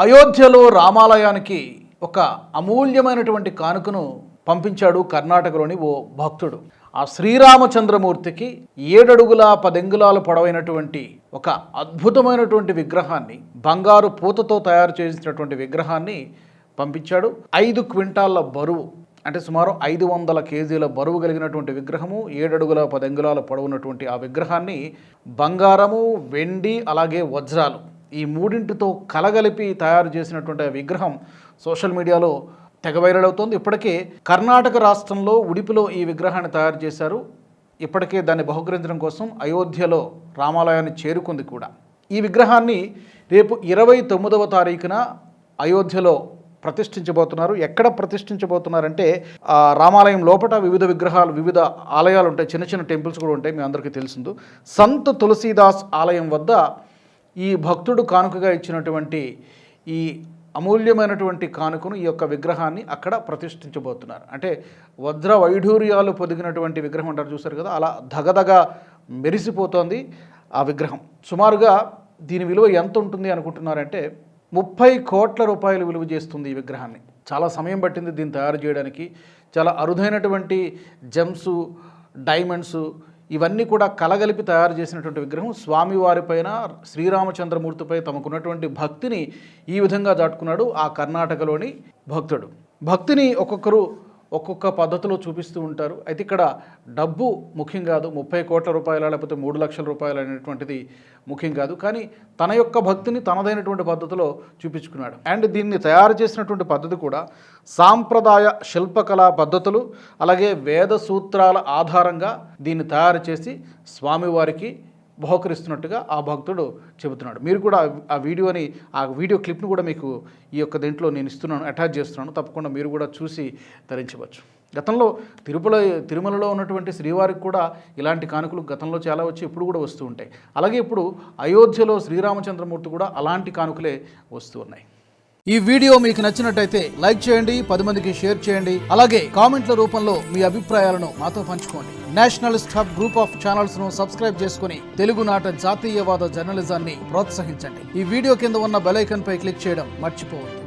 అయోధ్యలో రామాలయానికి ఒక అమూల్యమైనటువంటి కానుకను పంపించాడు కర్ణాటకలోని ఓ భక్తుడు. ఆ శ్రీరామచంద్రమూర్తికి 7 అడుగుల 10 అంగుళాల పొడవైనటువంటి ఒక అద్భుతమైనటువంటి విగ్రహాన్ని, బంగారు పూతతో తయారు చేసినటువంటి విగ్రహాన్ని పంపించాడు. 5 క్వింటాళ్ల బరువు, అంటే సుమారు 500 కేజీల బరువు కలిగినటువంటి విగ్రహము, 7 అడుగుల 10 అంగుళాల పొడవున్నటువంటి ఆ విగ్రహాన్ని బంగారము, వెండి, అలాగే వజ్రాలు, ఈ మూడింటితో కలగలిపి తయారు చేసినటువంటి విగ్రహం సోషల్ మీడియాలో తెగ వైరల్ అవుతోంది. ఇప్పటికే కర్ణాటక రాష్ట్రంలో ఉడిపిలో ఈ విగ్రహాన్ని తయారు చేశారు. ఇప్పటికే దాన్ని బహుకరించడం కోసం అయోధ్యలో రామాలయాన్ని చేరుకుంది కూడా. ఈ విగ్రహాన్ని రేపు 29వ తారీఖున అయోధ్యలో ప్రతిష్ఠించబోతున్నారు. ఎక్కడ ప్రతిష్ఠించబోతున్నారంటే రామాలయం లోపల వివిధ విగ్రహాలు, వివిధ ఆలయాలు ఉంటాయి, చిన్న చిన్న టెంపుల్స్ కూడా ఉంటాయి, మీ అందరికీ తెలిసిందు. సంత్ తులసీదాస్ ఆలయం వద్ద ఈ భక్తుడు కానుకగా ఇచ్చినటువంటి ఈ అమూల్యమైనటువంటి కానుకను, ఈ యొక్క విగ్రహాన్ని అక్కడ ప్రతిష్ఠించబోతున్నారు. అంటే వజ్ర వైఢూర్యాలు పొదిగినటువంటి విగ్రహం అంటారు, చూసారు కదా, అలా ధగధగ మెరిసిపోతోంది ఆ విగ్రహం. సుమారుగా దీని విలువ ఎంత ఉంటుంది అనుకుంటున్నారంటే 30 కోట్ల రూపాయలు విలువ చేస్తుంది ఈ విగ్రహాన్ని. చాలా సమయం పట్టింది దీన్ని తయారు చేయడానికి. చాలా అరుదైనటువంటి జెమ్సు, డైమండ్స్ ఇవన్నీ కూడా కలగలిపి తయారు చేసినటువంటి విగ్రహం. స్వామివారిపైన, శ్రీరామచంద్రమూర్తిపై తమకున్నటువంటి భక్తిని ఈ విధంగా దాటుకున్నాడు ఆ కర్ణాటకలోని భక్తుడు. భక్తిని ఒక్కొక్కరు ఒక్కొక్క పద్ధతిలో చూపిస్తూ ఉంటారు. అయితే ఇక్కడ డబ్బు ముఖ్యం కాదు, 30 కోట్ల రూపాయల లేకపోతే 3 లక్షల రూపాయలు అనేటువంటిది ముఖ్యం కాదు. కానీ తన యొక్క భక్తిని తనదైనటువంటి పద్ధతిలో చూపించుకున్నాడు. అండ్ దీన్ని తయారు చేసినటువంటి పద్ధతి కూడా సాంప్రదాయ శిల్పకళా పద్ధతులు, అలాగే వేద సూత్రాల ఆధారంగా దీన్ని తయారు చేసి స్వామివారికి బహుకరిస్తున్నట్టుగా ఆ భక్తుడు చెబుతున్నాడు. మీరు కూడా ఆ వీడియో క్లిప్ను కూడా మీకు ఈ యొక్క దీంట్లో నేను ఇస్తున్నాను, అటాచ్ చేస్తున్నాను. తప్పకుండా మీరు కూడా చూసి ధరించవచ్చు. గతంలో తిరుమలలో ఉన్నటువంటి శ్రీవారికి కూడా ఇలాంటి కానుకలు గతంలో చాలా వచ్చి ఇప్పుడు కూడా వస్తూ ఉంటాయి. అలాగే ఇప్పుడు అయోధ్యలో శ్రీరామచంద్రమూర్తి కూడా అలాంటి కానుకలే వస్తూ ఉన్నాయి. ఈ వీడియో మీకు నచ్చినట్టయితే లైక్ చేయండి, 10 మందికి షేర్ చేయండి. అలాగే కామెంట్ల రూపంలో మీ అభిప్రాయాలను మాతో పంచుకోండి. Nationalist hub group of channels ను సబ్స్క్రైబ్ చేసుకుని తెలుగునాట జాతీయవాద జర్నలిజాన్ని ప్రోత్సహించండి. ఈ వీడియో కింద ఉన్న బెల్ ఐకాన్ పై క్లిక్ చేయడం మర్చిపోవద్దు.